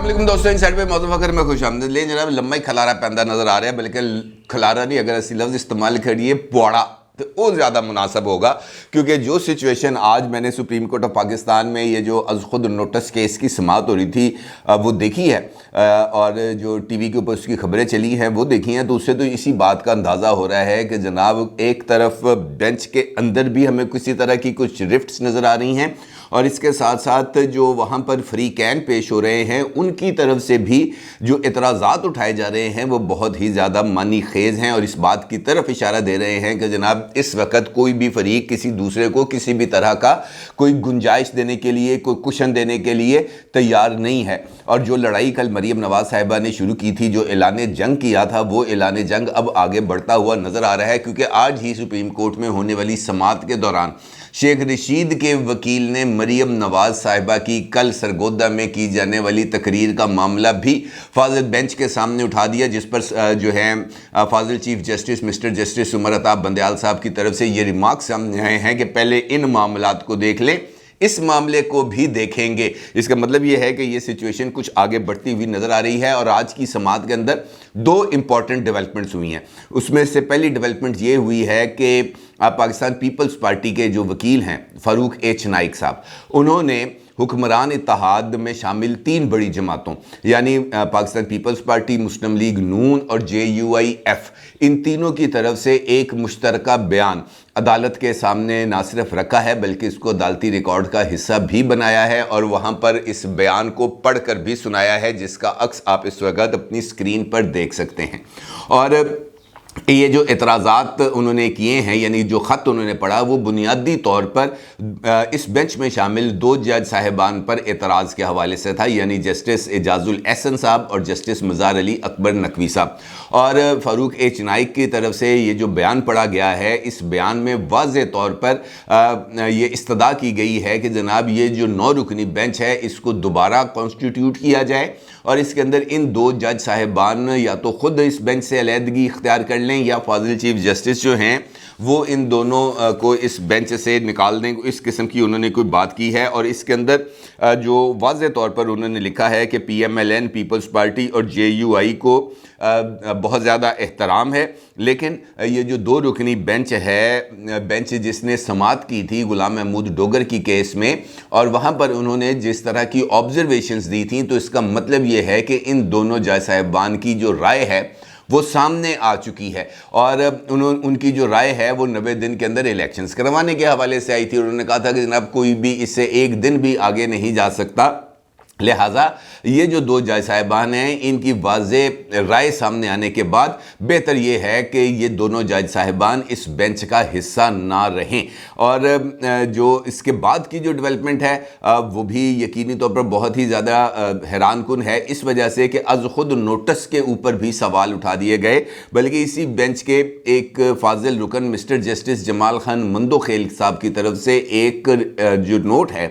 علیکم دوستوں، ان سائڈ پہ موضوع فکر میں خوش آمدید. لیکن جناب لمبا ہی کھلارا پیندا نظر آ رہا ہے، بلکہ کھلارا نہیں، اگر اسی لفظ استعمال کریے پوڑا تو وہ زیادہ مناسب ہوگا. کیونکہ جو سچویشن آج میں نے سپریم کورٹ آف پاکستان میں یہ جو از خود نوٹس کیس کی سماعت ہو رہی تھی وہ دیکھی ہے، اور جو ٹی وی کے اوپر اس کی خبریں چلی ہیں وہ دیکھی ہیں، تو اس سے تو اسی بات کا اندازہ ہو رہا ہے کہ جناب ایک طرف بینچ کے اندر بھی ہمیں کسی طرح کی کچھ رفٹس نظر آ رہی ہیں، اور اس کے ساتھ ساتھ جو وہاں پر فریقین پیش ہو رہے ہیں ان کی طرف سے بھی جو اعتراضات اٹھائے جا رہے ہیں وہ بہت ہی زیادہ معنی خیز ہیں، اور اس بات کی طرف اشارہ دے رہے ہیں کہ جناب اس وقت کوئی بھی فریق کسی دوسرے کو کسی بھی طرح کا کوئی گنجائش دینے کے لیے، کوئی کشن دینے کے لیے تیار نہیں ہے. اور جو لڑائی کل مریم نواز صاحبہ نے شروع کی تھی، جو اعلان جنگ کیا تھا، وہ اعلان جنگ اب آگے بڑھتا ہوا نظر آ رہا ہے. کیونکہ آج ہی سپریم کورٹ میں ہونے والی سماعت کے دوران شیخ رشید کے وکیل نے مریم نواز صاحبہ کی کل سرگودا میں کی جانے والی تقریر کا معاملہ بھی فاضل بینچ کے سامنے اٹھا دیا، جس پر جو ہے فاضل chief justice mister justice Umar Ata Bandial صاحب کی طرف سے یہ ریمارکس سامنے آئے ہیں کہ پہلے ان معاملات کو دیکھ لیں، اس معاملے کو بھی دیکھیں گے. اس کا مطلب یہ ہے کہ یہ سچویشن کچھ آگے بڑھتی ہوئی نظر آ رہی ہے. اور آج کی سماعت کے اندر دو امپورٹنٹ ڈیولپمنٹس ہوئی ہیں. اس میں سے پہلی ڈیولپمنٹ یہ ہوئی ہے کہ پاکستان پیپلز پارٹی کے جو وکیل ہیں فاروق ایچ نائک صاحب، انہوں نے حکمران اتحاد میں شامل تین بڑی جماعتوں یعنی پاکستان پیپلز پارٹی، مسلم لیگ نون اور JUIF، ان تینوں کی طرف سے ایک مشترکہ بیان عدالت کے سامنے نہ صرف رکھا ہے بلکہ اس کو عدالتی ریکارڈ کا حصہ بھی بنایا ہے، اور وہاں پر اس بیان کو پڑھ کر بھی سنایا ہے، جس کا عکس آپ اس وقت اپنی سکرین پر دیکھ سکتے ہیں. اور یہ جو اعتراضات انہوں نے کیے ہیں، یعنی جو خط انہوں نے پڑھا، وہ بنیادی طور پر اس بینچ میں شامل دو جج صاحبان پر اعتراض کے حوالے سے تھا، یعنی جسٹس اعجاز الاحسن صاحب اور جسٹس مزار علی اکبر نقوی صاحب. اور فاروق ایچ نائک کی طرف سے یہ جو بیان پڑھا گیا ہے، اس بیان میں واضح طور پر یہ استدعا کی گئی ہے کہ جناب یہ جو 9 رکنی بینچ ہے اس کو دوبارہ کانسٹیٹیوٹ کیا جائے، اور اس کے اندر ان دو جج صاحبان یا تو خود اس بینچ سے علیحدگی اختیار کر لیں، یا فاضل چیف جسٹس جو ہیں وہ ان دونوں کو اس بینچ سے نکال دیں. اس قسم کی انہوں نے کوئی بات کی ہے. اور اس کے اندر جو واضح طور پر انہوں نے لکھا ہے کہ PMLN پیپلز پارٹی اور JUI کو بہت زیادہ احترام ہے، لیکن یہ جو 2 رکنی بینچ ہے، بینچ جس نے سماعت کی تھی غلام محمود ڈوگر کی کیس میں، اور وہاں پر انہوں نے جس طرح کی آبزرویشنز دی تھیں، تو اس کا مطلب یہ ہے کہ ان دونوں جج صاحبان کی جو رائے ہے وہ سامنے آ چکی ہے. اور ان کی جو رائے ہے وہ 90 دن کے اندر الیکشنز کروانے کے حوالے سے آئی تھی. انہوں نے کہا تھا کہ جناب کوئی بھی اس سے ایک دن بھی آگے نہیں جا سکتا، لہٰذا یہ جو 2 جج صاحبان ہیں ان کی واضح رائے سامنے آنے کے بعد بہتر یہ ہے کہ یہ دونوں جج صاحبان اس بینچ کا حصہ نہ رہیں. اور جو اس کے بعد کی جو ڈیولپمنٹ ہے وہ بھی یقینی طور پر بہت ہی زیادہ حیران کن ہے، اس وجہ سے کہ از خود نوٹس کے اوپر بھی سوال اٹھا دیے گئے، بلکہ اسی بینچ کے ایک فاضل رکن مسٹر جسٹس جمال خان مندوخیل صاحب کی طرف سے ایک جو نوٹ ہے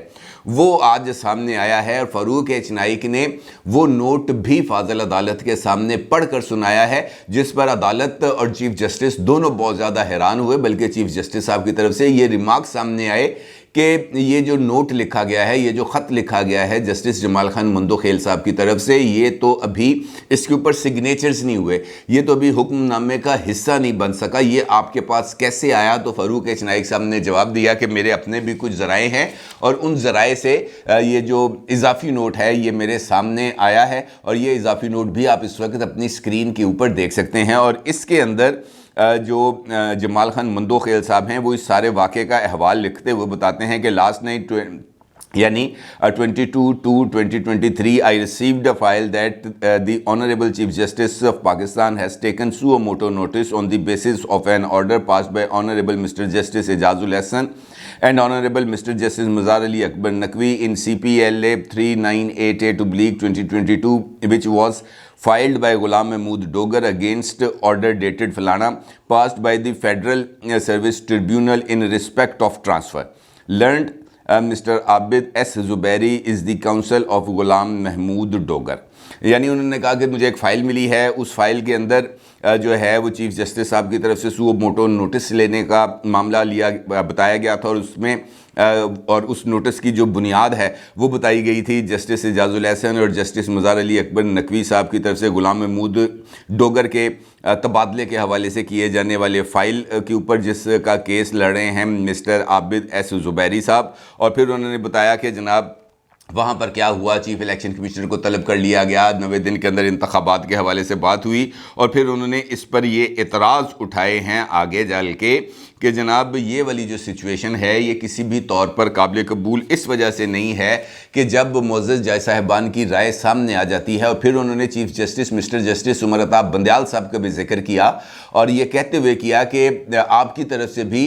وہ آج سامنے آیا ہے، اور فاروق ایچ نائک نے وہ نوٹ بھی فاضل عدالت کے سامنے پڑھ کر سنایا ہے، جس پر عدالت اور چیف جسٹس دونوں بہت زیادہ حیران ہوئے. بلکہ چیف جسٹس صاحب کی طرف سے یہ ریمارک سامنے آئے کہ یہ جو نوٹ لکھا گیا ہے، یہ جو خط لکھا گیا ہے جسٹس جمال خان مندوخیل صاحب کی طرف سے، یہ تو ابھی اس کے اوپر سگنیچرز نہیں ہوئے، یہ تو ابھی حکم نامے کا حصہ نہیں بن سکا، یہ آپ کے پاس کیسے آیا؟ تو فاروق ایچ نائک صاحب نے جواب دیا کہ میرے اپنے بھی کچھ ذرائع ہیں، اور ان ذرائع سے یہ جو اضافی نوٹ ہے یہ میرے سامنے آیا ہے، اور یہ اضافی نوٹ بھی آپ اس وقت اپنی سکرین کے اوپر دیکھ سکتے ہیں. اور اس کے اندر جو جمال خان مندوخیل صاحب ہیں وہ اس سارے واقعے کا احوال لکھتے ہوئے بتاتے ہیں کہ لاسٹ نائٹ یعنی 22/2/2023 I received a file that the Honorable Chief Justice of Pakistan has taken suo motu notice on the basis of an order passed by Honorable Mr. Justice Ijazul Ahsan and Honorable Mr. Justice Mazhar Ali Akbar Naqvi in CPLA 3988/2022, which was filed by Ghulam Mahmood Dogar against order dated Falana, passed by the Federal Service Tribunal in respect of transfer. Learned Mr. Abid S. Zubairi is the counsel of Ghulam Mahmood Dogar. یعنی انہوں نے کہا کہ مجھے ایک file ملی ہے، اس file کے اندر جو ہے وہ چیف جسٹس صاحب کی طرف سے سو موٹو نوٹس لینے کا معاملہ بتایا گیا تھا، اور اس میں اور اس نوٹس کی جو بنیاد ہے وہ بتائی گئی تھی جسٹس اعجاز الاحسن اور جسٹس مظہر علی اکبر نقوی صاحب کی طرف سے غلام محمود ڈوگر کے تبادلے کے حوالے سے کیے جانے والے فائل کے اوپر، جس کا کیس لڑ رہے ہیں مسٹر عابد ایس زبیری صاحب. اور پھر انہوں نے بتایا کہ جناب وہاں پر کیا ہوا، چیف الیکشن کمیشنر کو طلب کر لیا گیا، 90 دن کے اندر انتخابات کے حوالے سے بات ہوئی، اور پھر انہوں نے اس پر یہ اعتراض اٹھائے ہیں آگے جال کے کہ جناب یہ والی جو سچویشن ہے یہ کسی بھی طور پر قابل قبول اس وجہ سے نہیں ہے کہ جب معزز جج صاحبان کی رائے سامنے آ جاتی ہے. اور پھر انہوں نے chief justice mister justice Umar Ata Bandial صاحب کا بھی ذکر کیا، اور یہ کہتے ہوئے کیا کہ آپ کی طرف سے بھی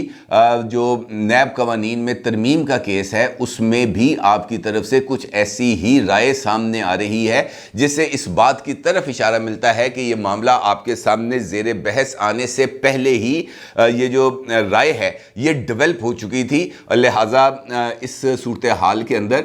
جو نیب قوانین میں ترمیم کا کیس ہے اس میں بھی آپ کی طرف سے کچھ ایسی ہی رائے سامنے آ رہی ہے جس سے اس بات کی طرف اشارہ ملتا ہے کہ یہ معاملہ آپ کے سامنے زیر بحث آنے سے پہلے ہی یہ جو رائے ہے یہ ڈیولپ ہو چکی تھی. لہٰذا اس صورتحال کے اندر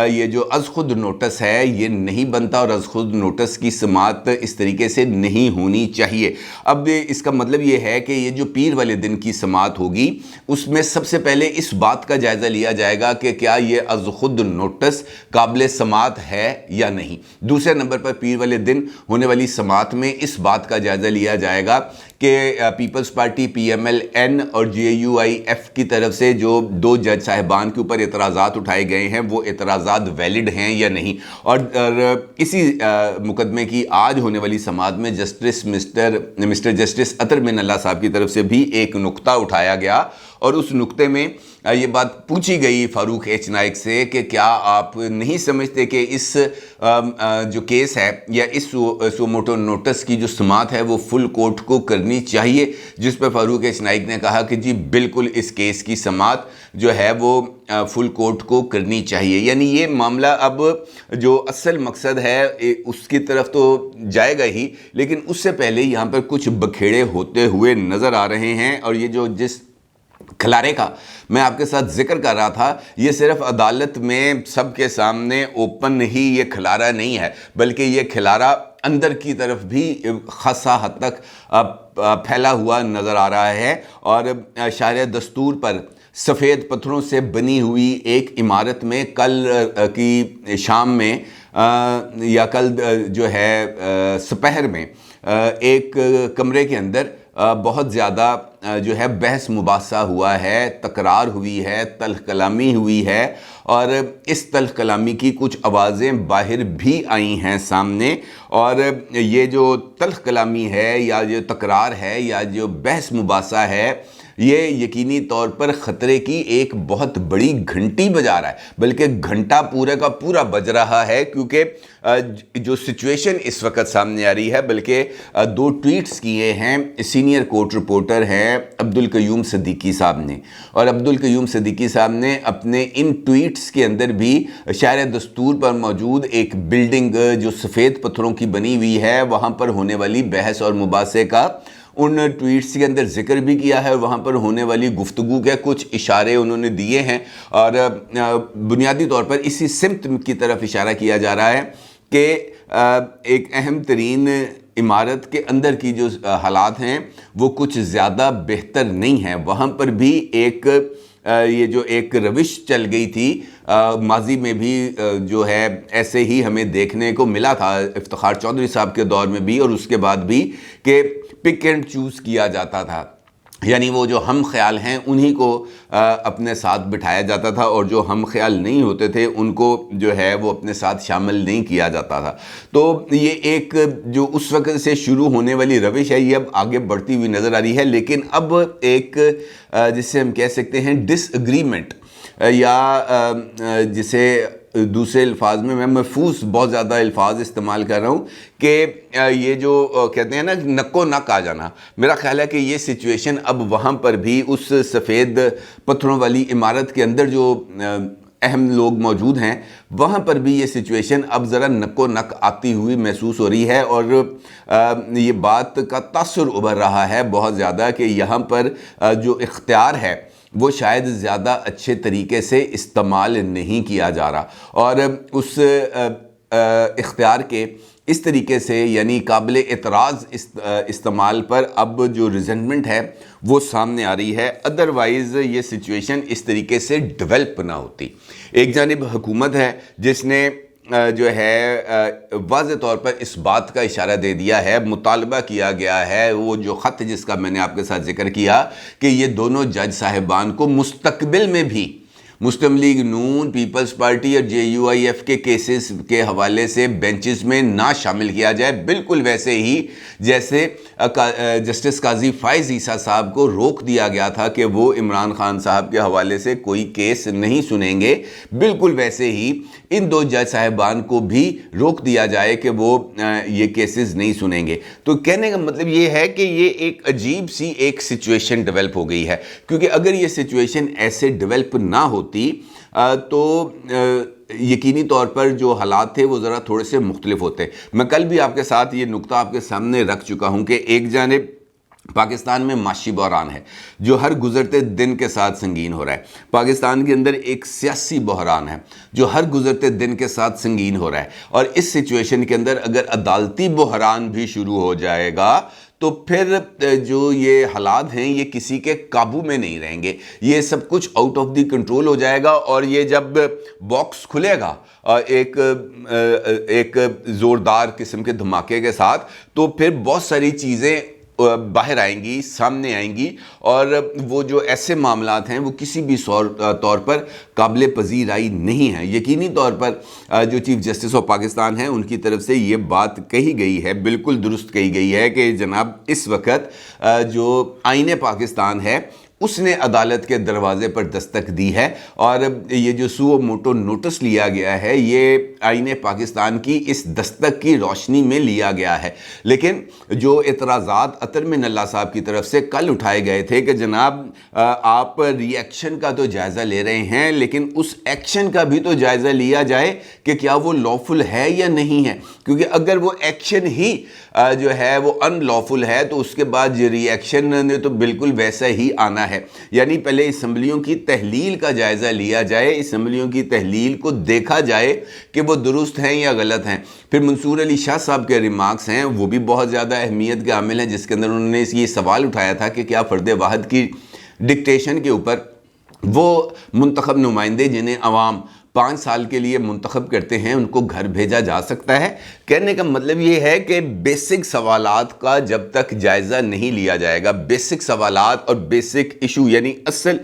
یہ جو از خود نوٹس ہے یہ نہیں بنتا، اور از خود نوٹس کی سماعت اس طریقے سے نہیں ہونی چاہیے. اب اس کا مطلب یہ ہے کہ یہ جو پیر والے دن کی سماعت ہوگی اس میں سب سے پہلے اس بات کا جائزہ لیا جائے گا کہ کیا یہ از خود نوٹس قابل سماعت ہے یا نہیں. دوسرے نمبر پر پیر والے دن ہونے والی سماعت میں اس بات کا جائزہ لیا جائے گا کہ Peoples Party P M L N اور جے یو آئی ایف کی طرف سے جو 2 جج صاحبان کے اوپر اعتراضات اٹھائے گئے ہیں وہ اعتراضات ویلڈ ہیں یا نہیں. اور اسی مقدمے کی آج ہونے والی سماعت میں جسٹس مسٹر جسٹس عطر بن اللہ صاحب کی طرف سے بھی ایک نقطہ اٹھایا گیا، اور اس نقطے میں یہ بات پوچھی گئی فاروق ایچ نائک سے کہ کیا آپ نہیں سمجھتے کہ اس جو کیس ہے یا اس سو موٹو نوٹس کی جو سماعت ہے وہ فل کورٹ کو کرنی چاہیے، جس پہ فاروق ایچ نائک نے کہا کہ جی بالکل اس کیس کی سماعت جو ہے وہ فل کورٹ کو کرنی چاہیے. یعنی یہ معاملہ اب جو اصل مقصد ہے اس کی طرف تو جائے گا ہی، لیکن اس سے پہلے یہاں پر کچھ بکھیڑے ہوتے ہوئے نظر آ رہے ہیں. اور یہ جو جس کھلارے کا میں آپ کے ساتھ ذکر کر رہا تھا یہ صرف عدالت میں سب کے سامنے اوپن ہی یہ کھلارا نہیں ہے، بلکہ یہ کھلارا اندر کی طرف بھی خاصا حد تک پھیلا ہوا نظر آ رہا ہے. اور شاہراہ دستور پر سفید پتھروں سے بنی ہوئی ایک عمارت میں کل کی شام میں یا کل جو ہے سپہر میں ایک کمرے کے اندر بہت زیادہ جو ہے بحث مباحثہ ہوا ہے، تکرار ہوئی ہے، تلخ کلامی ہوئی ہے، اور اس تلخ کلامی کی کچھ آوازیں باہر بھی آئی ہیں سامنے. اور یہ جو تلخ کلامی ہے یا جو تکرار ہے یا جو بحث مباحثہ ہے یہ یقینی طور پر خطرے کی ایک بہت بڑی گھنٹی بجا رہا ہے، بلکہ گھنٹا پورے کا پورا بج رہا ہے، کیونکہ جو سچویشن اس وقت سامنے آ رہی ہے. بلکہ 2 ٹویٹس کیے ہیں سینئر کورٹ رپورٹر ہیں عبدالقیوم صدیقی صاحب نے، اور عبدالقیوم صدیقی صاحب نے اپنے ان ٹویٹس کے اندر بھی شاہراہ دستور پر موجود ایک بلڈنگ جو سفید پتھروں کی بنی ہوئی ہے وہاں پر ہونے والی بحث اور مباحثے کا ان ٹویٹس کے اندر ذکر بھی کیا ہے، اور وہاں پر ہونے والی گفتگو کے کچھ اشارے انہوں نے دیے ہیں. اور بنیادی طور پر اسی سمت کی طرف اشارہ کیا جا رہا ہے کہ ایک اہم ترین عمارت کے اندر کی جو حالات ہیں وہ کچھ زیادہ بہتر نہیں ہیں. وہاں پر بھی ایک یہ جو ایک روش چل گئی تھی ماضی میں بھی جو ہے ایسے ہی ہمیں دیکھنے کو ملا تھا افتخار چودھری صاحب کے دور میں بھی اور اس کے بعد بھی، کہ پک اینڈ چوز کیا جاتا تھا. یعنی وہ جو ہم خیال ہیں انہی کو اپنے ساتھ بٹھایا جاتا تھا، اور جو ہم خیال نہیں ہوتے تھے ان کو جو ہے وہ اپنے ساتھ شامل نہیں کیا جاتا تھا. تو یہ ایک جو اس وقت سے شروع ہونے والی روش ہے یہ اب آگے بڑھتی ہوئی نظر آ رہی ہے. لیکن اب ایک جسے ہم کہہ سکتے ہیں ڈس ایگریمنٹ، یا جسے دوسرے الفاظ میں محفوظ بہت زیادہ الفاظ استعمال کر رہا ہوں کہ یہ جو کہتے ہیں نا نکو نک آ جانا، میرا خیال ہے کہ یہ سچویشن اب وہاں پر بھی اس سفید پتھروں والی عمارت کے اندر جو اہم لوگ موجود ہیں وہاں پر بھی یہ سچویشن اب ذرا نکو نک آتی ہوئی محسوس ہو رہی ہے. اور یہ بات کا تاثر ابھر رہا ہے بہت زیادہ کہ یہاں پر جو اختیار ہے وہ شاید زیادہ اچھے طریقے سے استعمال نہیں کیا جا رہا، اور اس اختیار کے اس طریقے سے یعنی قابل اعتراض استعمال پر اب جو ریزنٹمنٹ ہے وہ سامنے آ رہی ہے، ادروائز یہ سچویشن اس طریقے سے ڈیولپ نہ ہوتی۔ ایک جانب حکومت ہے جس نے جو ہے واضح طور پر اس بات کا اشارہ دے دیا ہے، مطالبہ کیا گیا ہے، وہ جو خط جس کا میں نے آپ کے ساتھ ذکر کیا کہ یہ دونوں جج صاحبان کو مستقبل میں بھی مسلم لیگ نون، پیپلز پارٹی اور JUIF کے کیسز کے حوالے سے بینچز میں نہ شامل کیا جائے، بالکل ویسے ہی جیسے جسٹس قاضی فائز عیسیٰ صاحب کو روک دیا گیا تھا کہ وہ عمران خان صاحب کے حوالے سے کوئی کیس نہیں سنیں گے، بالکل ویسے ہی ان دو جج صاحبان کو بھی روک دیا جائے کہ وہ یہ کیسز نہیں سنیں گے۔ تو کہنے کا مطلب یہ ہے کہ یہ ایک عجیب سی ایک سچویشن ڈیولپ ہو گئی ہے، کیونکہ اگر یہ سچویشن ایسے ڈیولپ نہ ہوتی تو یقینی طور پر جو حالات تھے وہ ذرا تھوڑے سے مختلف ہوتے۔ میں کل بھی آپ کے ساتھ یہ نقطہ آپ کے سامنے رکھ چکا ہوں کہ ایک جانب پاکستان میں معاشی بحران ہے جو ہر گزرتے دن کے ساتھ سنگین ہو رہا ہے، پاکستان کے اندر ایک سیاسی بحران ہے جو ہر گزرتے دن کے ساتھ سنگین ہو رہا ہے، اور اس سچویشن کے اندر اگر عدالتی بحران بھی شروع ہو جائے گا تو پھر جو یہ حالات ہیں یہ کسی کے قابو میں نہیں رہیں گے، یہ سب کچھ آؤٹ آف دی کنٹرول ہو جائے گا، اور یہ جب باکس کھلے گا ایک زوردار قسم کے دھماکے کے ساتھ، تو پھر بہت ساری چیزیں باہر آئیں گی، سامنے آئیں گی، اور وہ جو ایسے معاملات ہیں وہ کسی بھی طور پر قابل پذیرائی نہیں ہیں۔ یقینی طور پر جو چیف جسٹس آف پاکستان ہیں ان کی طرف سے یہ بات کہی گئی ہے، بالکل درست کہی گئی ہے کہ جناب اس وقت جو آئین پاکستان ہے اس نے عدالت کے دروازے پر دستک دی ہے، اور یہ جو سو موٹو نوٹس لیا گیا ہے یہ آئین پاکستان کی اس دستک کی روشنی میں لیا گیا ہے۔ لیکن جو اعتراضات عطر من اللہ صاحب کی طرف سے کل اٹھائے گئے تھے کہ جناب آپ ری ایکشن کا تو جائزہ لے رہے ہیں لیکن اس ایکشن کا بھی تو جائزہ لیا جائے کہ کیا وہ لافل ہے یا نہیں ہے، کیونکہ اگر وہ ایکشن ہی جو ہے وہ ان لافل ہے تو اس کے بعد ری ایکشن نے تو بالکل ویسا ہی آنا ہے۔ یعنی پہلے اسمبلیوں کی تحلیل کا جائزہ لیا جائے، اسمبلیوں کی تحلیل کو دیکھا جائے کہ وہ درست ہیں یا غلط ہیں۔ پھر منصور علی شاہ صاحب کے ریمارکس ہیں وہ بھی بہت زیادہ اہمیت کے حامل ہیں، جس کے اندر انہوں نے یہ سوال اٹھایا تھا کہ کیا فرد واحد کی ڈکٹیشن کے اوپر وہ منتخب نمائندے جنہیں عوام 5 سال کے لیے منتخب کرتے ہیں ان کو گھر بھیجا جا سکتا ہے۔ کہنے کا مطلب یہ ہے کہ بیسک سوالات کا جب تک جائزہ نہیں لیا جائے گا، بیسک سوالات اور بیسک ایشو یعنی اصل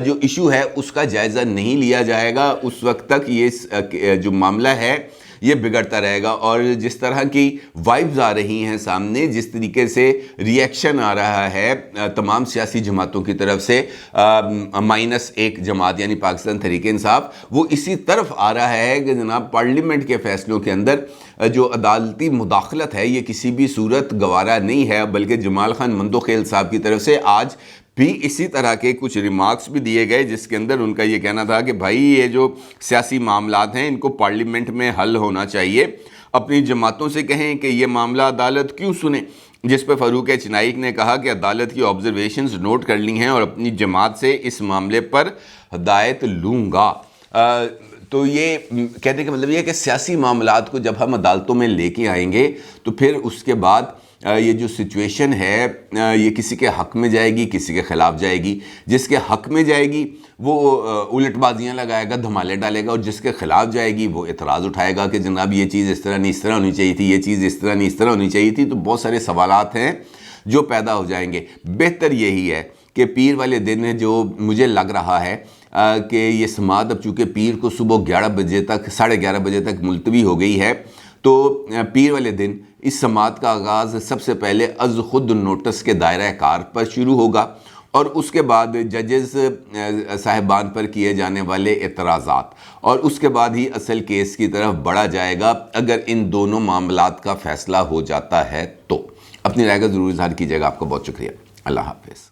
جو ایشو ہے اس کا جائزہ نہیں لیا جائے گا، اس وقت تک یہ جو معاملہ ہے یہ بگڑتا رہے گا۔ اور جس طرح کی وائبز آ رہی ہیں سامنے، جس طریقے سے ری ایکشن آ رہا ہے تمام سیاسی جماعتوں کی طرف سے -1 جماعت یعنی پاکستان تحریک انصاف، وہ اسی طرف آ رہا ہے کہ جناب پارلیمنٹ کے فیصلوں کے اندر جو عدالتی مداخلت ہے یہ کسی بھی صورت گوارا نہیں ہے، بلکہ جمال خان مندوخیل صاحب کی طرف سے آج بھی اسی طرح کے کچھ ریمارکس بھی دیے گئے، جس کے اندر ان کا یہ کہنا تھا کہ بھائی یہ جو سیاسی معاملات ہیں ان کو پارلیمنٹ میں حل ہونا چاہیے، اپنی جماعتوں سے کہیں کہ یہ معاملہ عدالت کیوں سنے، جس پہ فاروق چنائک نے کہا کہ عدالت کی آبزرویشنز نوٹ کر لی ہیں اور اپنی جماعت سے اس معاملے پر ہدایت لوں گا۔ تو یہ کہنے کا مطلب یہ ہے کہ سیاسی معاملات کو جب ہم عدالتوں میں لے کے آئیں گے تو پھر اس کے بعد یہ جو سچویشن ہے یہ کسی کے حق میں جائے گی، کسی کے خلاف جائے گی۔ جس کے حق میں جائے گی وہ الٹ بازیاں لگائے گا، دھمالے ڈالے گا، اور جس کے خلاف جائے گی وہ اعتراض اٹھائے گا کہ جناب یہ چیز اس طرح نہیں اس طرح ہونی چاہیے تھی، یہ چیز اس طرح نہیں اس طرح ہونی چاہیے تھی۔ تو بہت سارے سوالات ہیں جو پیدا ہو جائیں گے۔ بہتر یہی ہے کہ پیر والے دن جو مجھے لگ رہا ہے کہ یہ سماعت اب چونکہ پیر کو صبح 11 بجے تک 11:30 بجے تک ملتوی ہو گئی ہے، تو پیر والے دن اس سماعت کا آغاز سب سے پہلے از خود نوٹس کے دائرہ کار پر شروع ہوگا، اور اس کے بعد ججز صاحبان پر کیے جانے والے اعتراضات، اور اس کے بعد ہی اصل کیس کی طرف بڑھا جائے گا اگر ان دونوں معاملات کا فیصلہ ہو جاتا ہے تو۔ اپنی رائے کا ضرور اظہار کیجیے گا۔ آپ کا بہت شکریہ۔ اللہ حافظ۔